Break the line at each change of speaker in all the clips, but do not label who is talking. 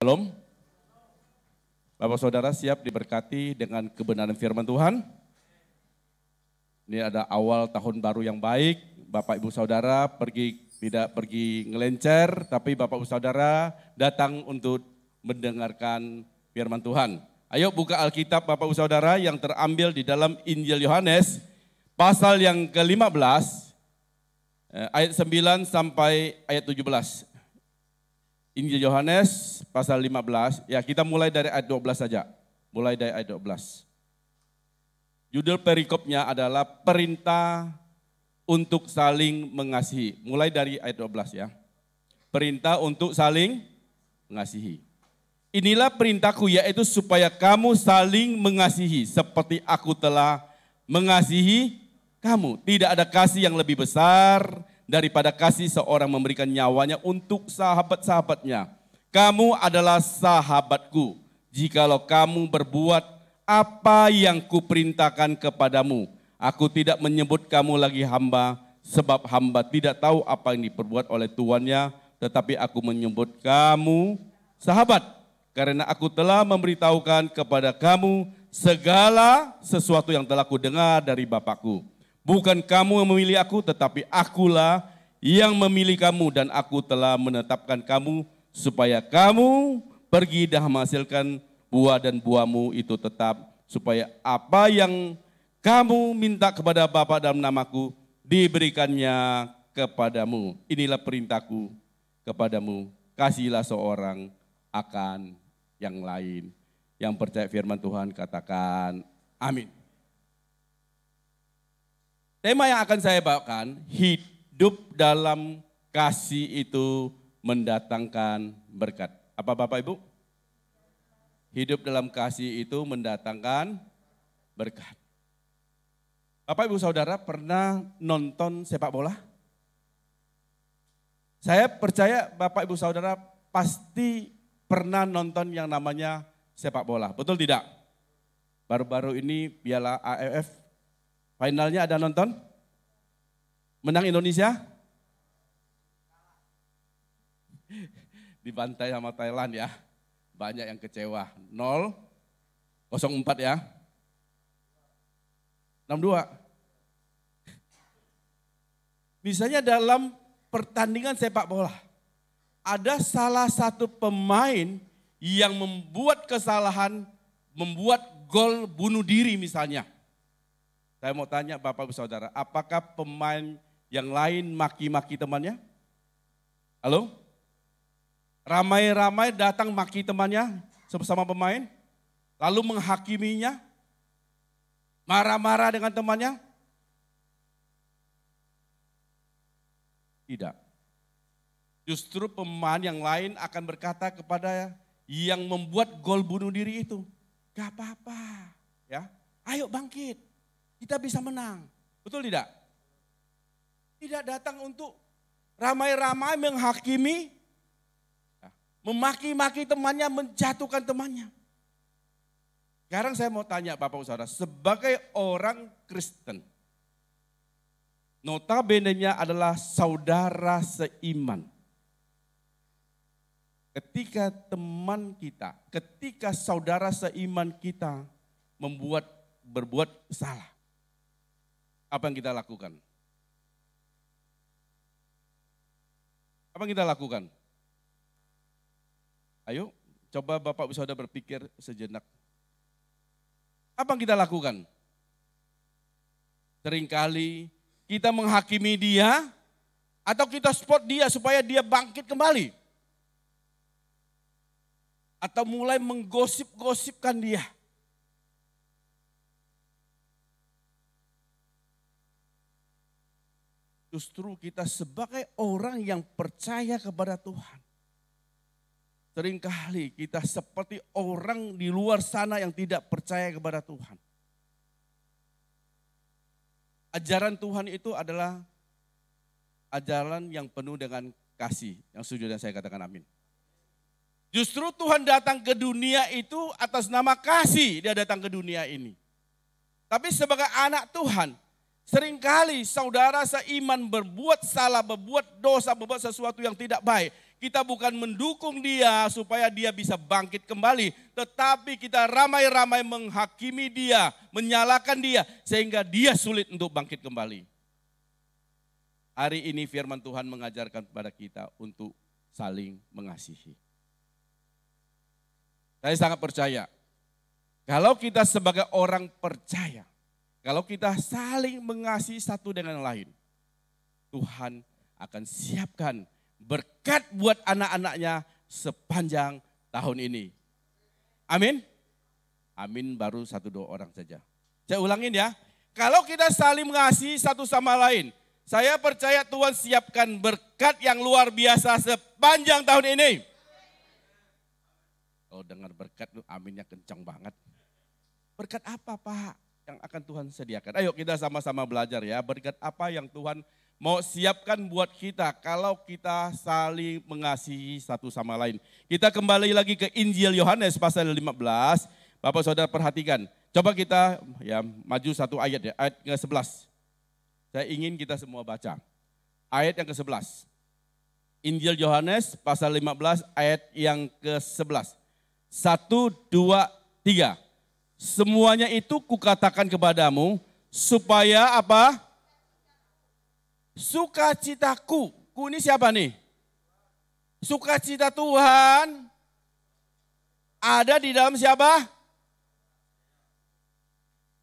Shalom. Bapak Saudara siap diberkati dengan kebenaran firman Tuhan? Ini ada awal tahun baru yang baik. Bapak Ibu Saudara tidak pergi ngelencer, tapi Bapak Ibu Saudara datang untuk mendengarkan firman Tuhan. Ayo buka Alkitab Bapak Ibu Saudara yang terambil di dalam Injil Yohanes, pasal yang ke-15, ayat 9 sampai ayat 17. Injil Yohanes pasal 15, ya kita mulai dari ayat 12 saja. Mulai dari ayat 12. Judul perikopnya adalah perintah untuk saling mengasihi. Mulai dari ayat 12 ya. Perintah untuk saling mengasihi. Inilah perintahku, yaitu supaya kamu saling mengasihi seperti aku telah mengasihi kamu. Tidak ada kasih yang lebih besar daripada kasih seorang memberikan nyawanya untuk sahabat-sahabatnya. Kamu adalah sahabatku jikalau kamu berbuat apa yang kuperintahkan kepadamu. Aku tidak menyebut kamu lagi hamba, sebab hamba tidak tahu apa yang diperbuat oleh tuannya, tetapi aku menyebut kamu sahabat, karena aku telah memberitahukan kepada kamu segala sesuatu yang telah kudengar dari Bapakku. Bukan kamu yang memilih aku, tetapi akulah yang memilih kamu, dan aku telah menetapkan kamu supaya kamu pergi dan menghasilkan buah, dan buahmu itu tetap, supaya apa yang kamu minta kepada Bapa dalam namaku diberikannya kepadamu. Inilah perintahku kepadamu, kasihilah seorang akan yang lain. Yang percaya firman Tuhan katakan amin. Tema yang akan saya bawakan, hidup dalam kasih itu mendatangkan berkat. Apa Bapak Ibu? Hidup dalam kasih itu mendatangkan berkat. Bapak Ibu Saudara pernah nonton sepak bola? Saya percaya Bapak Ibu Saudara pasti pernah nonton yang namanya sepak bola, betul tidak? Baru-baru ini Piala AFF, finalnya ada nonton? Menang Indonesia? Dibantai sama Thailand ya. Banyak yang kecewa. 0-04 ya. 6-2. Misalnya dalam pertandingan sepak bola, ada salah satu pemain yang membuat kesalahan, membuat gol bunuh diri misalnya. Saya mau tanya Bapak Ibu Saudara, apakah pemain yang lain maki-maki temannya? Halo? Ramai-ramai datang maki temannya bersama pemain, lalu menghakiminya, marah-marah dengan temannya? Tidak. Justru pemain yang lain akan berkata kepada yang membuat gol bunuh diri itu, gak apa-apa, ya, ayo bangkit. Kita bisa menang, betul tidak? Tidak datang untuk ramai-ramai menghakimi, memaki-maki temannya, menjatuhkan temannya. Sekarang saya mau tanya Bapak Saudara, sebagai orang Kristen, notabene-nya adalah saudara seiman. Ketika teman kita, ketika saudara seiman kita berbuat salah, apa yang kita lakukan? Apa yang kita lakukan? Ayo, coba Bapak Saudara berpikir sejenak. Apa yang kita lakukan? Seringkali kita menghakimi dia, atau kita support dia supaya dia bangkit kembali. Atau mulai menggosip-gosipkan dia. Justru kita sebagai orang yang percaya kepada Tuhan, seringkali kita seperti orang di luar sana yang tidak percaya kepada Tuhan. Ajaran Tuhan itu adalah ajaran yang penuh dengan kasih. Yang setuju dan saya katakan amin. Justru Tuhan datang ke dunia itu atas nama kasih, dia datang ke dunia ini. Tapi sebagai anak Tuhan, seringkali saudara seiman berbuat salah, berbuat dosa, berbuat sesuatu yang tidak baik. Kita bukan mendukung dia supaya dia bisa bangkit kembali. Tetapi kita ramai-ramai menghakimi dia, menyalahkan dia. Sehingga dia sulit untuk bangkit kembali. Hari ini firman Tuhan mengajarkan kepada kita untuk saling mengasihi. Saya sangat percaya. Kalau kita sebagai orang percaya. Kalau kita saling mengasihi satu dengan yang lain. Tuhan akan siapkan berkat buat anak-anaknya sepanjang tahun ini. Amin. Amin baru 1-2 orang saja. Saya ulangin ya. Kalau kita saling mengasihi satu sama lain. Saya percaya Tuhan siapkan berkat yang luar biasa sepanjang tahun ini. Kalau dengar berkat, aminnya kencang banget. Berkat apa Pak yang akan Tuhan sediakan? Ayo kita sama-sama belajar ya. Berkat apa yang Tuhan mau siapkan buat kita kalau kita saling mengasihi satu sama lain. Kita kembali lagi ke Injil Yohanes pasal 15. Bapak Saudara perhatikan. Coba kita ya maju satu ayat ya, ayat ke-11. Saya ingin kita semua baca. Ayat yang ke-11. Injil Yohanes pasal 15 ayat yang ke-11. 1, 2, 3. Semuanya itu kukatakan kepadamu supaya apa? Sukacitaku. Ku ini siapa nih? Sukacita Tuhan ada di dalam siapa?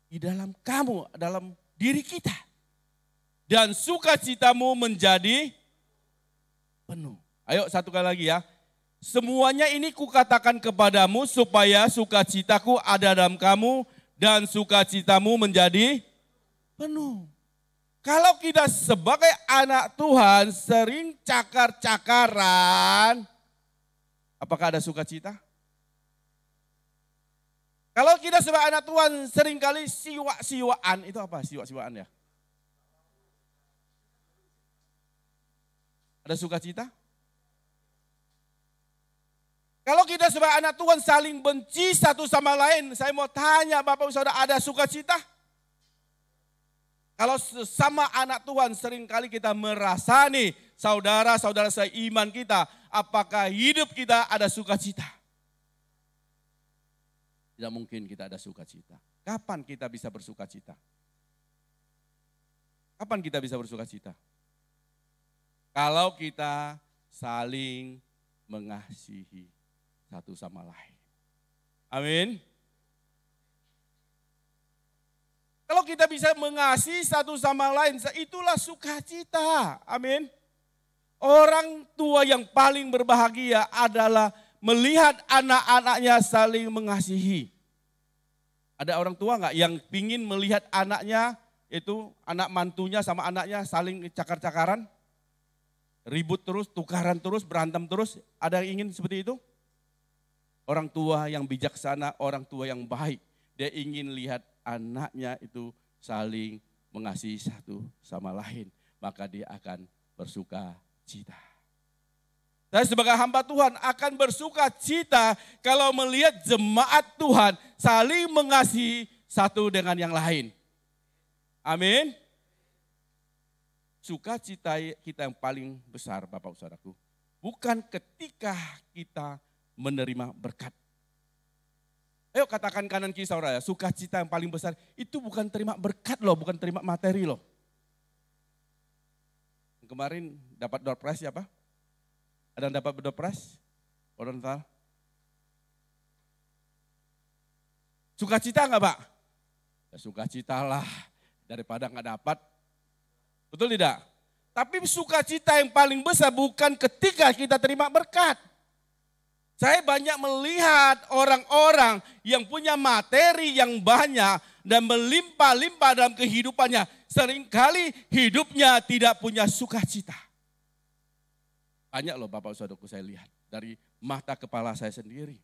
Di dalam kamu, dalam diri kita. Dan sukacitamu menjadi penuh. Ayo satu kali lagi ya. Semuanya ini kukatakan kepadamu supaya sukacitaku ada dalam kamu dan sukacitamu menjadi penuh. Kalau kita sebagai anak Tuhan sering cakar-cakaran, apakah ada sukacita? Kalau kita sebagai anak Tuhan seringkali siwa-siwaan, itu apa siwa-siwaan ya? Ada sukacita? Kalau kita sebagai anak Tuhan saling benci satu sama lain, saya mau tanya Bapak Saudara, ada sukacita? Kalau sesama anak Tuhan seringkali kita merasani saudara-saudara seiman kita, apakah hidup kita ada sukacita? Tidak mungkin kita ada sukacita. Kapan kita bisa bersukacita? Kapan kita bisa bersukacita? Kalau kita saling mengasihi satu sama lain. Amin. Kalau kita bisa mengasihi satu sama lain, itulah sukacita. Amin. Orang tua yang paling berbahagia adalah melihat anak-anaknya saling mengasihi. Ada orang tua enggak yang pingin melihat anaknya, itu anak mantunya sama anaknya saling cakar-cakaran? Ribut terus, tukaran terus, berantem terus. Ada yang ingin seperti itu? Orang tua yang bijaksana, orang tua yang baik. Dia ingin lihat anaknya itu saling mengasihi satu sama lain. Maka dia akan bersuka cita. Saya sebagai hamba Tuhan akan bersuka cita kalau melihat jemaat Tuhan saling mengasihi satu dengan yang lain. Amin. Sukacita kita yang paling besar Bapak Saudaraku, bukan ketika kita menerima berkat. Ayo katakan kanan kiri saudara, sukacita yang paling besar itu bukan terima berkat loh, bukan terima materi loh. Kemarin dapat door prize siapa? Ada yang dapat door prize? Orang tahu? Sukacita enggak Pak? Ya, sukacita lah daripada enggak dapat. Betul tidak? Tapi sukacita yang paling besar bukan ketika kita terima berkat. Saya banyak melihat orang-orang yang punya materi yang banyak dan melimpah-limpah dalam kehidupannya. Seringkali hidupnya tidak punya sukacita. Banyak loh Bapak Saudaraku saya lihat dari mata kepala saya sendiri.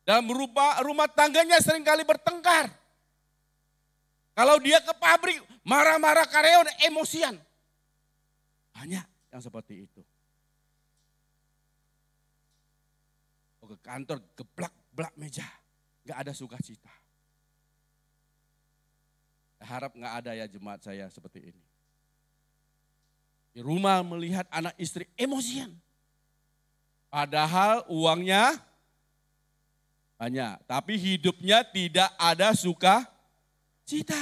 Dalam rumah tangganya seringkali bertengkar. Kalau dia ke pabrik marah-marah karyawan emosian. Banyak yang seperti itu. Ke kantor geblak-blak meja, nggak ada sukacita. Harap nggak ada ya jemaat saya seperti ini. Di rumah melihat anak istri emosian, Padahal uangnya banyak, tapi hidupnya tidak ada sukacita.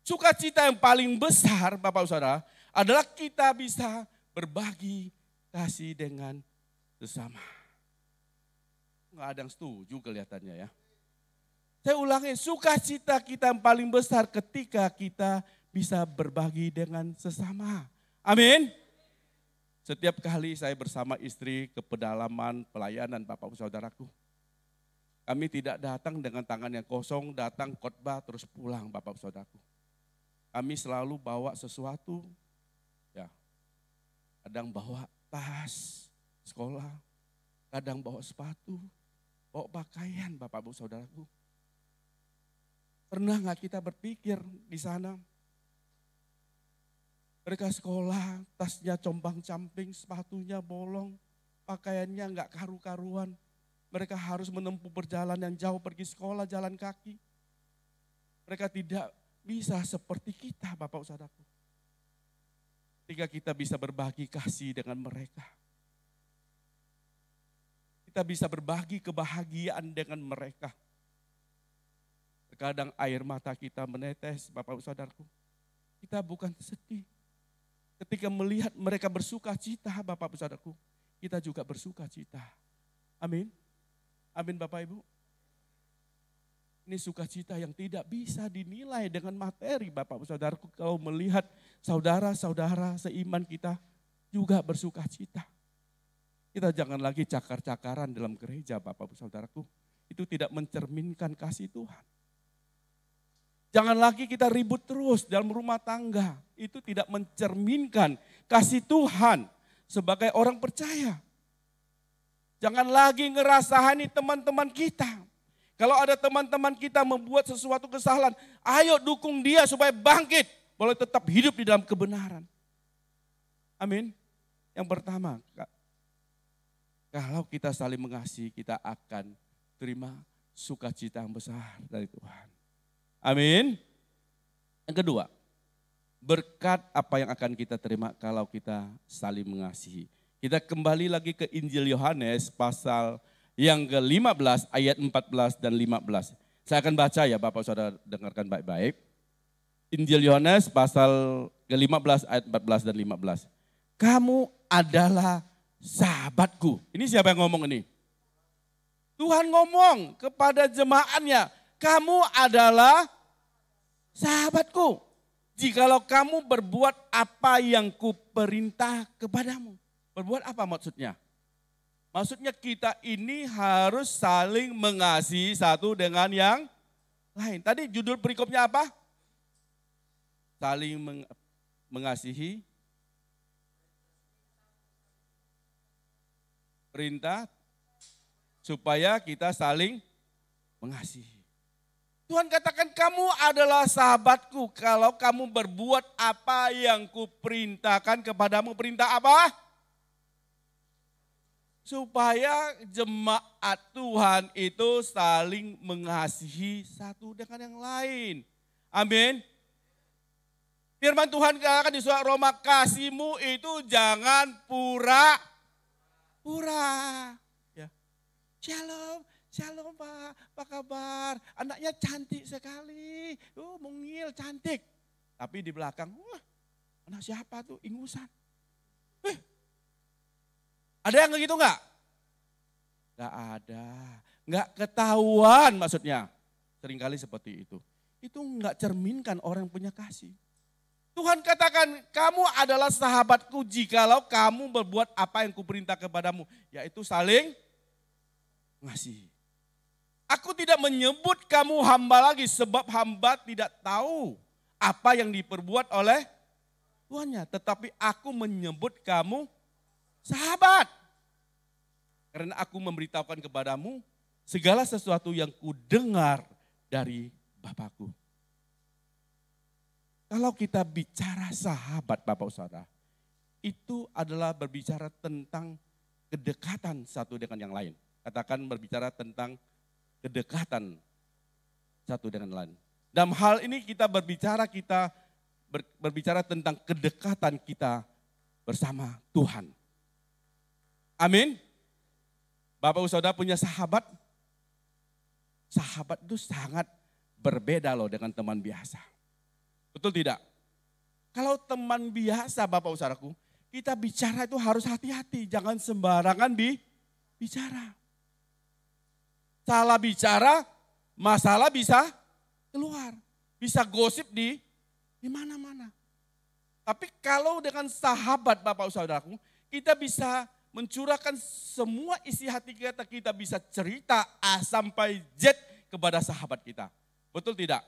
Sukacita yang paling besar Bapak Saudara adalah kita bisa berbagi kasih dengan sesama. Enggak ada yang setuju kelihatannya ya. Saya ulangi, sukacita kita yang paling besar ketika kita bisa berbagi dengan sesama. Amin. Setiap kali saya bersama istri ke pedalaman pelayanan Bapak Saudaraku. Kami tidak datang dengan tangan yang kosong, datang khotbah terus pulang Bapak Saudaraku. Kami selalu bawa sesuatu, ya. Kadang bawa tas sekolah, kadang bawa sepatu, bawa pakaian Bapak Ibu Saudaraku. Pernah nggak kita berpikir di sana? Mereka sekolah, tasnya compang-camping, sepatunya bolong, pakaiannya nggak karu-karuan. Mereka harus menempuh perjalanan yang jauh pergi sekolah jalan kaki. Mereka tidak bisa seperti kita Bapak Saudaraku. Ketika kita bisa berbagi kasih dengan mereka. Kita bisa berbagi kebahagiaan dengan mereka. Terkadang air mata kita menetes Bapak Saudaraku. Kita bukan sedih. Ketika melihat mereka bersuka cita Bapak Saudaraku, kita juga bersuka cita. Amin. Amin Bapak Ibu. Ini sukacita yang tidak bisa dinilai dengan materi Bapak Saudaraku. Kalau melihat saudara-saudara seiman kita juga bersuka cita. Kita jangan lagi cakar-cakaran dalam gereja Bapak Saudaraku. Itu tidak mencerminkan kasih Tuhan. Jangan lagi kita ribut terus dalam rumah tangga. Itu tidak mencerminkan kasih Tuhan sebagai orang percaya. Jangan lagi ngerasani teman-teman kita. Kalau ada teman-teman kita membuat sesuatu kesalahan, ayo dukung dia supaya bangkit. Boleh tetap hidup di dalam kebenaran. Amin. Yang pertama, kalau kita saling mengasihi, kita akan terima sukacita yang besar dari Tuhan. Amin. Yang kedua, berkat apa yang akan kita terima kalau kita saling mengasihi. Kita kembali lagi ke Injil Yohanes pasal yang ke-15 ayat 14 dan 15. Saya akan baca ya Bapak Saudara dengarkan baik-baik. Injil Yohanes pasal ke-15 ayat 14 dan 15. Kamu adalah sahabatku. Ini siapa yang ngomong ini? Tuhan ngomong kepada jemaatnya. Kamu adalah sahabatku. Jikalau kamu berbuat apa yang kuperintah kepadamu. Berbuat apa maksudnya? Maksudnya kita ini harus saling mengasihi satu dengan yang lain. Tadi judul perikopnya apa? Saling mengasihi. Perintah supaya kita saling mengasihi. Tuhan katakan kamu adalah sahabatku kalau kamu berbuat apa yang kuperintahkan kepadamu. Perintah apa? Supaya jemaat Tuhan itu saling mengasihi satu dengan yang lain. Amin. Firman Tuhan katakan di surat Roma, kasihmu itu jangan pura-pura. Ya. Shalom. Shalom Pak, apa kabar? Anaknya cantik sekali, mungil cantik. Tapi di belakang, wah anak siapa tuh ingusan. Ada yang begitu enggak? Enggak ada, enggak ketahuan maksudnya. Seringkali seperti itu. Itu enggak cerminkan orang yang punya kasih. Tuhan katakan kamu adalah sahabatku jikalau kamu berbuat apa yang kuperintah kepadamu. Yaitu saling mengasihi. Aku tidak menyebut kamu hamba lagi sebab hamba tidak tahu apa yang diperbuat oleh tuannya. Tetapi aku menyebut kamu sahabat. Karena aku memberitahukan kepadamu segala sesuatu yang kudengar dari Bapakku. Kalau kita bicara sahabat Bapak Saudara, itu adalah berbicara tentang kedekatan satu dengan yang lain. Katakan berbicara tentang kedekatan satu dengan lain. Dalam hal ini kita berbicara tentang kedekatan kita bersama Tuhan. Amin. Bapak Ibu Saudara punya sahabat. Sahabat itu sangat berbeda loh dengan teman biasa. Betul tidak? Kalau teman biasa Bapak Ibu Saudaraku, kita bicara itu harus hati-hati. Jangan sembarangan bicara. Salah bicara, masalah bisa keluar. Bisa gosip di mana-mana. Tapi kalau dengan sahabat Bapak Ibu Saudaraku, kita bisa mencurahkan semua isi hati kita, kita bisa cerita A sampai Z kepada sahabat kita. Betul tidak?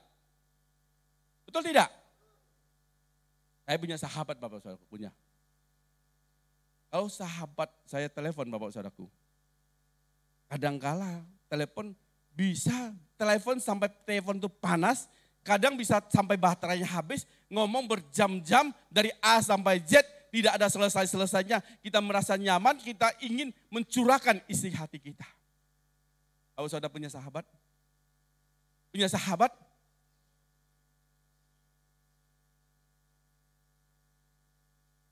Betul tidak? Saya punya sahabat Bapak Saudaraku, punya. Kalau sahabat saya telepon Bapak Saudaraku, kadangkala telepon sampai telepon itu panas, kadang bisa sampai baterainya habis, ngomong berjam-jam dari A sampai Z, tidak ada selesai-selesainya, kita merasa nyaman, kita ingin mencurahkan isi hati kita. Kalau saudara punya sahabat? Punya sahabat?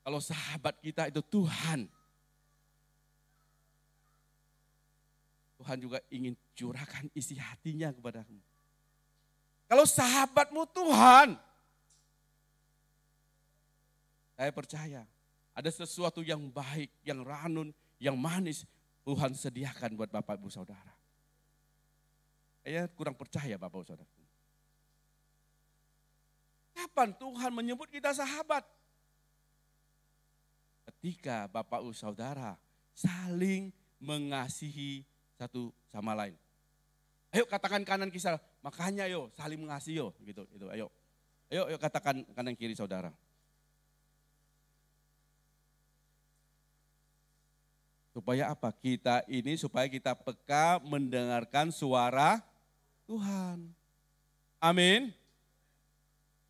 Kalau sahabat kita itu Tuhan. Tuhan juga ingin curahkan isi hatinya kepadamu. Kalau sahabatmu Tuhan, saya percaya ada sesuatu yang baik, yang ranun, yang manis Tuhan sediakan buat Bapak Ibu Saudara. Saya kurang percaya Bapak Ibu Saudara. Kapan Tuhan menyebut kita sahabat? Ketika Bapak Ibu Saudara saling mengasihi satu sama lain. Ayo katakan kanan kisah, makanya yo saling mengasihi yo, gitu. Ayo katakan kanan kiri saudara. Supaya apa? Supaya kita peka mendengarkan suara Tuhan. Amin.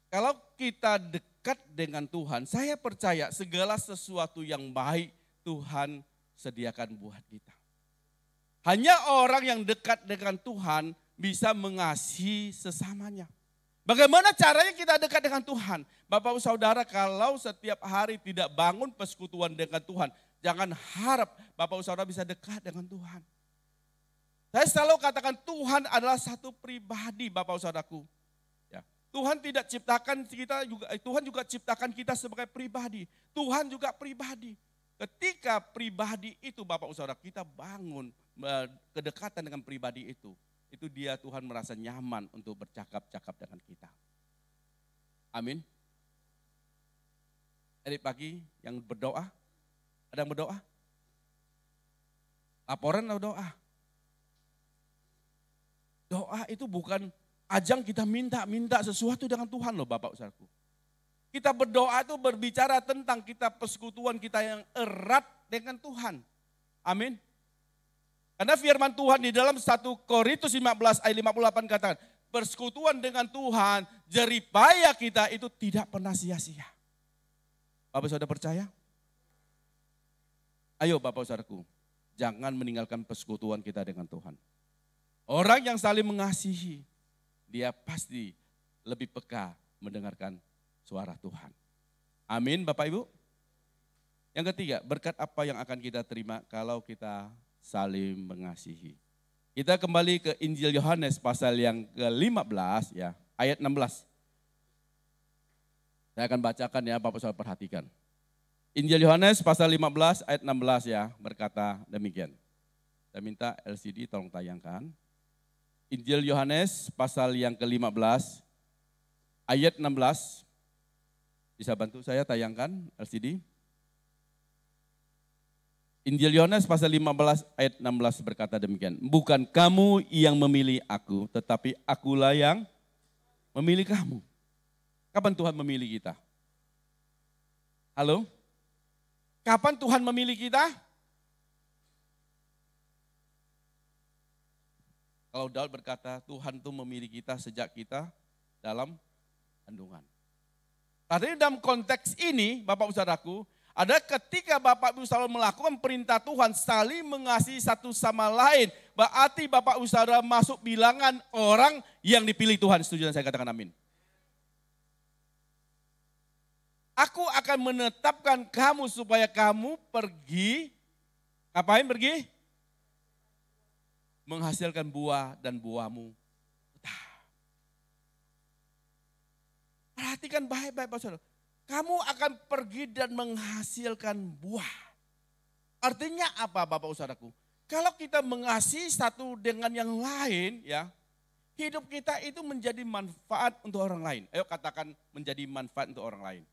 Kalau kita dekat dengan Tuhan, saya percaya segala sesuatu yang baik Tuhan sediakan buat kita. Hanya orang yang dekat dengan Tuhan bisa mengasihi sesamanya. Bagaimana caranya kita dekat dengan Tuhan? Bapak Ibu Saudara, kalau setiap hari tidak bangun persekutuan dengan Tuhan, jangan harap Bapak Ibu Saudara bisa dekat dengan Tuhan. Saya selalu katakan Tuhan adalah satu pribadi Bapak Ibu Saudaraku. Ya. Tuhan tidak ciptakan kita juga, Tuhan juga ciptakan kita sebagai pribadi. Tuhan juga pribadi. Ketika pribadi itu Bapak Ibu Saudara, kita bangun kedekatan dengan pribadi itu dia Tuhan merasa nyaman untuk bercakap-cakap dengan kita. Amin. Tadi pagi yang berdoa, ada yang berdoa? Laporan atau doa? Doa itu bukan ajang kita minta sesuatu dengan Tuhan loh Bapak Saudaraku. Kita berdoa itu berbicara tentang kita persekutuan kita yang erat dengan Tuhan. Amin. Karena firman Tuhan di dalam 1 Korintus 15 ayat 58 katakan, persekutuan dengan Tuhan, jeripaya kita itu tidak pernah sia-sia. Bapak Saudara percaya? Ayo Bapak Saudaraku, jangan meninggalkan persekutuan kita dengan Tuhan. Orang yang saling mengasihi, dia pasti lebih peka mendengarkan suara Tuhan. Amin Bapak Ibu. Yang ketiga, berkat apa yang akan kita terima kalau kita saling mengasihi. Kita kembali ke Injil Yohanes pasal yang ke-15 ya, ayat 16. Saya akan bacakan ya, Bapak Saudara perhatikan. Injil Yohanes pasal 15 ayat 16 ya, berkata demikian. Saya minta LCD tolong tayangkan. Injil Yohanes pasal yang ke-15 ayat 16. Bisa bantu saya tayangkan LCD? Injil Yohanes pasal 15 ayat 16 berkata demikian. Bukan kamu yang memilih aku, tetapi akulah yang memilih kamu. Kapan Tuhan memilih kita? Halo? Kapan Tuhan memilih kita? Kalau Daud berkata, Tuhan itu memilih kita sejak kita dalam kandungan. Tadi dalam konteks ini, Bapak Saudaraku, ada ketika Bapak Ibu Saudara melakukan perintah Tuhan saling mengasihi satu sama lain. Berarti Bapak Ibu Saudara masuk bilangan orang yang dipilih Tuhan. Setuju dan saya katakan amin. Aku akan menetapkan kamu supaya kamu pergi Ngapain pergi? Menghasilkan buah dan buahmu tetap. Perhatikan baik-baik Bapak Saudara. Kamu akan pergi dan menghasilkan buah. Artinya apa Bapak Saudaraku? Kalau kita mengasihi satu dengan yang lain ya, hidup kita itu menjadi manfaat untuk orang lain. Ayo katakan menjadi manfaat untuk orang lain.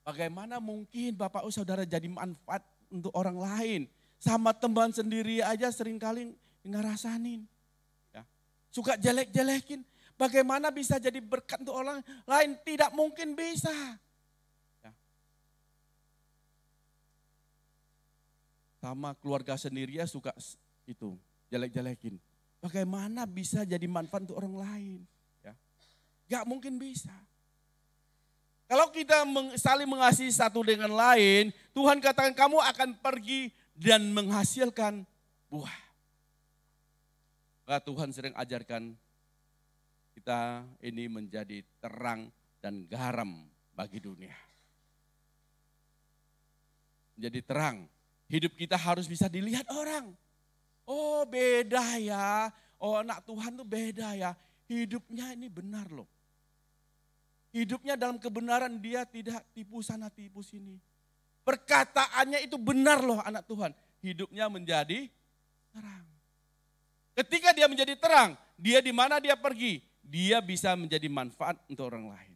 Bagaimana mungkin Bapak Saudara jadi manfaat untuk orang lain? Sama teman sendiri aja seringkali ngerasain. Ya. Suka jelek-jelekin. Bagaimana bisa jadi berkat untuk orang lain? Tidak mungkin bisa. Ya. Sama keluarga sendiri ya suka itu jelek-jelekin. Bagaimana bisa jadi manfaat untuk orang lain? Ya. Gak mungkin bisa. Kalau kita saling mengasihi satu dengan lain, Tuhan katakan kamu akan pergi dan menghasilkan buah. Maka Tuhan sering ajarkan kita ini menjadi terang dan garam bagi dunia. Menjadi terang, hidup kita harus bisa dilihat orang. Oh beda ya, oh anak Tuhan tuh beda ya, hidupnya ini benar loh. Hidupnya dalam kebenaran, dia tidak tipu sana tipu sini. Perkataannya itu benar loh anak Tuhan. Hidupnya menjadi terang. Ketika dia menjadi terang, dia di mana dia pergi, dia bisa menjadi manfaat untuk orang lain.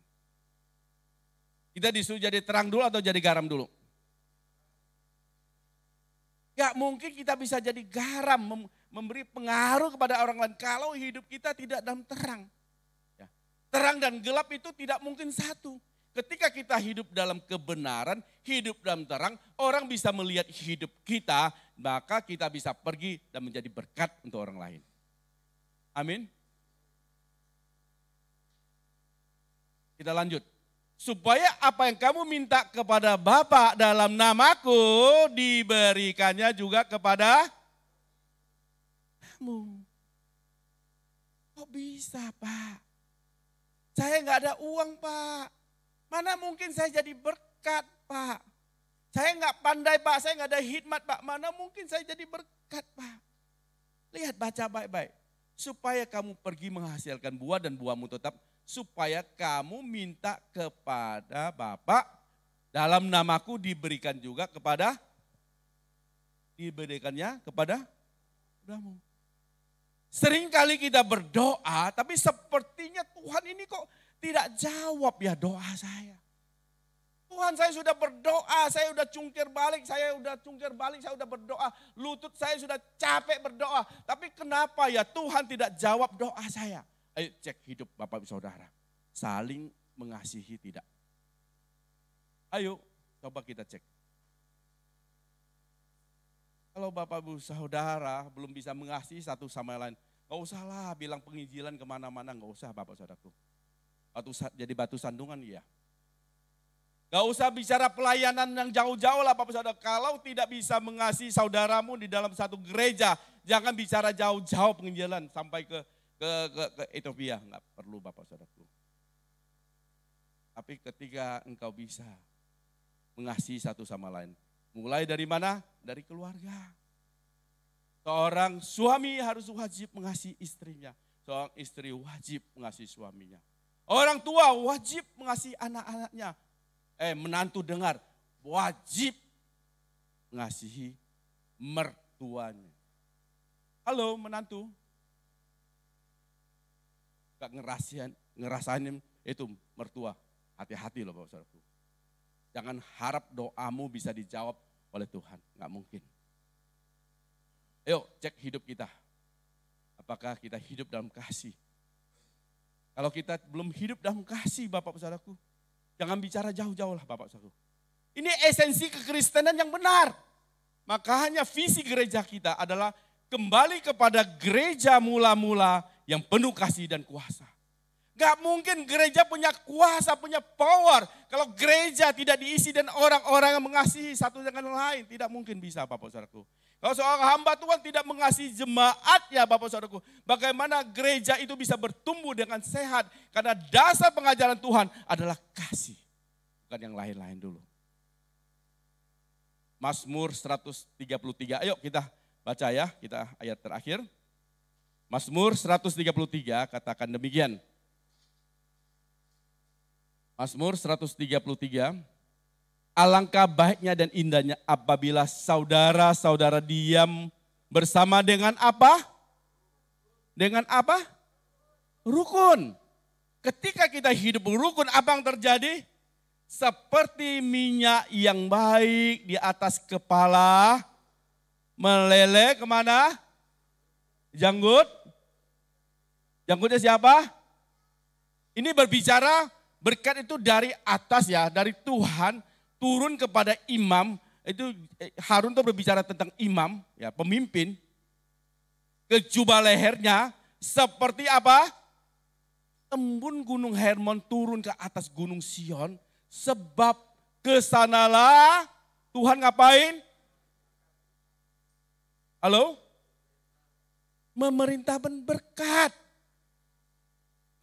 Kita disuruh jadi terang dulu atau jadi garam dulu? Gak mungkin kita bisa jadi garam, memberi pengaruh kepada orang lain kalau hidup kita tidak dalam terang. Terang dan gelap itu tidak mungkin satu. Ketika kita hidup dalam kebenaran, hidup dalam terang, orang bisa melihat hidup kita, maka kita bisa pergi dan menjadi berkat untuk orang lain. Amin. Kita lanjut. Supaya apa yang kamu minta kepada Bapa dalam namaku, diberikannya juga kepada kamu. Kok bisa Pak? Saya nggak ada uang Pak. Mana mungkin saya jadi berkat Pak. Saya nggak pandai Pak, saya nggak ada hikmat Pak. Mana mungkin saya jadi berkat Pak. Lihat baca baik-baik. Supaya kamu pergi menghasilkan buah dan buahmu tetap. Supaya kamu minta kepada Bapa dalam namaku diberikan juga kepada, diberikannya kepada kamu. Seringkali kita berdoa, tapi sepertinya Tuhan ini kok tidak jawab ya doa saya. Tuhan saya sudah berdoa, saya sudah cungkir balik, saya sudah berdoa. Lutut saya sudah capek berdoa. Tapi kenapa ya Tuhan tidak jawab doa saya? Ayo cek hidup Bapak Ibu Saudara. Saling mengasihi tidak? Ayo coba kita cek. Kalau Bapak Ibu Saudara belum bisa mengasihi satu sama lain, gak usahlah bilang penginjilan kemana-mana, gak usah Bapak Saudaraku. Jadi batu sandungan iya. Gak usah bicara pelayanan yang jauh-jauh lah Bapak Saudara. Kalau tidak bisa mengasihi saudaramu di dalam satu gereja, jangan bicara jauh-jauh penginjilan sampai ke Ethiopia. Gak perlu Bapak Saudaraku. Tapi ketika engkau bisa mengasihi satu sama lain, mulai dari mana? Dari keluarga. Seorang suami harus wajib mengasihi istrinya. Seorang istri wajib mengasihi suaminya. Orang tua wajib mengasihi anak-anaknya. Menantu dengar, wajib mengasihi mertuanya. Halo menantu. Gak ngerasain itu mertua. Hati-hati loh Bapak Saudaraku. Jangan harap doamu bisa dijawab oleh Tuhan. Gak mungkin. Ayo cek hidup kita. Apakah kita hidup dalam kasih? Kalau kita belum hidup dalam kasih Bapak Saudaraku, jangan bicara jauh-jauh lah Bapak Saudaraku. Ini esensi kekristenan yang benar. Makanya visi gereja kita adalah kembali kepada gereja mula-mula yang penuh kasih dan kuasa. Gak mungkin gereja punya kuasa, punya power. Kalau gereja tidak diisi dan orang-orang yang mengasihi satu dengan lain. Tidak mungkin bisa Bapak Saudaraku. Kalau seorang hamba Tuhan tidak mengasihi jemaatnya Bapak Saudaraku. Bagaimana gereja itu bisa bertumbuh dengan sehat. Karena dasar pengajaran Tuhan adalah kasih. Bukan yang lain-lain dulu. Mazmur 133. Ayo kita baca ya, kita ayat terakhir. Mazmur 133 katakan demikian. Mazmur 133. Alangkah baiknya dan indahnya apabila saudara-saudara diam bersama dengan apa? Dengan apa? Rukun. Ketika kita hidup rukun, apa yang terjadi? Seperti minyak yang baik di atas kepala, meleleh kemana? Janggut. Janggutnya siapa? Ini berbicara berkat itu dari atas ya, dari Tuhan turun kepada imam. Itu Harun itu berbicara tentang imam, ya pemimpin. Ke jubah lehernya seperti apa? Embun gunung Hermon turun ke atas gunung Sion. Sebab kesanalah Tuhan ngapain? Halo? Memerintahkan berkat.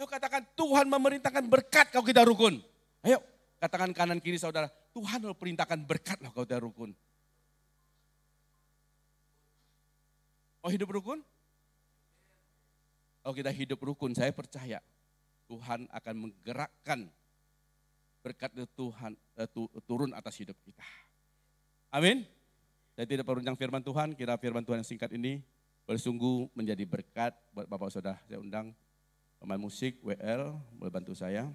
Ayo katakan Tuhan memerintahkan berkat kalau kita rukun. Ayo katakan kanan kiri saudara, Tuhan perintahkan berkat lah kalau kita rukun. Oh hidup rukun? Kalau kita hidup rukun, saya percaya Tuhan akan menggerakkan berkat Tuhan turun atas hidup kita. Amin. Saya tidak perunjang firman Tuhan, kira firman Tuhan yang singkat ini bersungguh menjadi berkat buat Bapak Saudara. Saya undang pemain musik WL boleh bantu saya.